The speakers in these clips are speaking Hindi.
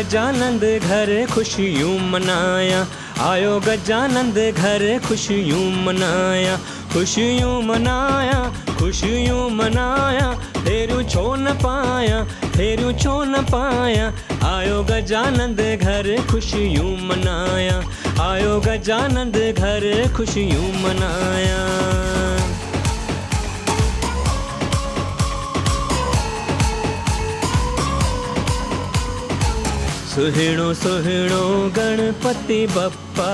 गजानंद घर खुशियों मनाया, आयो गजानंद घर खुशियों मनाया, खुशियों मनाया, खुशियों मनाया, फेरू छो न पाया, फेरू छो न पाया, आयो गजानंद घर खुशियों मनाया, आयो गजानंद घर खुशियों मनाया। सुहिणो सुहिणो गणपति बप्पा,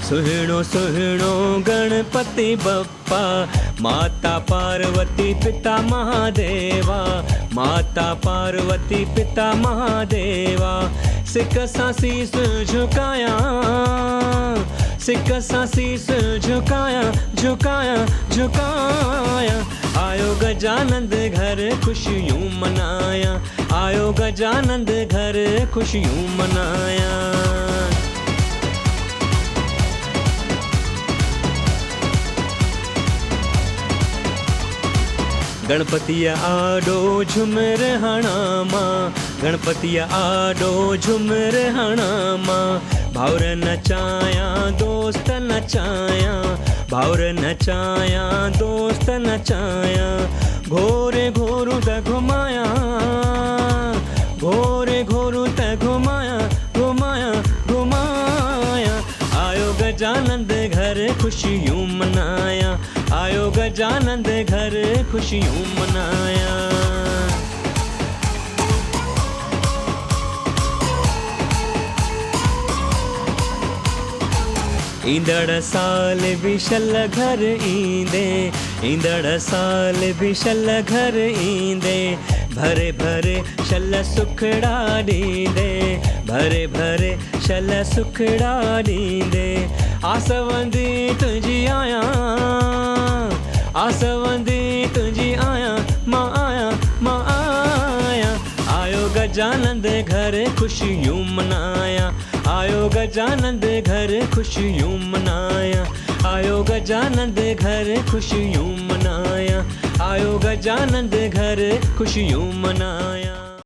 सुहिणो सुहिणो गणपति बप्पा, माता पार्वती पिता महादेवा, माता पार्वती पिता महादेवा, सिक सा शीस झुकाया, सिक सा शीस झुकाया, झुकाया झुकाया, आयो गजानंद घर खुशियों मनाया, आयो गजानंद घर खुशियों मनाया। गणपतिया आडो झुमर हणामा, गणपतिया आडो झुमर हणामा, भावर नचाया दोस्त नचाया, भावर नचाया दोस्त नचाया, घोरे घोरू त घुमाया, घोरे घोरू त घुमाया, घुमाया घुमाया, आयो गजानंद घर खुशियों मनाया, आयो गजानंद घर खुशियों मनाया। ईंदड़ साल विशल घर ईंदे, ईंदड़ साल विशल घर ईंदे, भरे भरे शल सुखड़ा ॾींदे, भरे भरे शल सुखड़ा ॾींदे, आसवंदी तुझी आया, आसवंदी तुझी आया, मां आया, मां आया, आयो गजानंद घर खुशियों मनाया, आयो गजानंद घर खुशियों मनाया, आयो गजानंद घर खुशियों मनाया, आयो गजानंद घर खुशियों मनाया।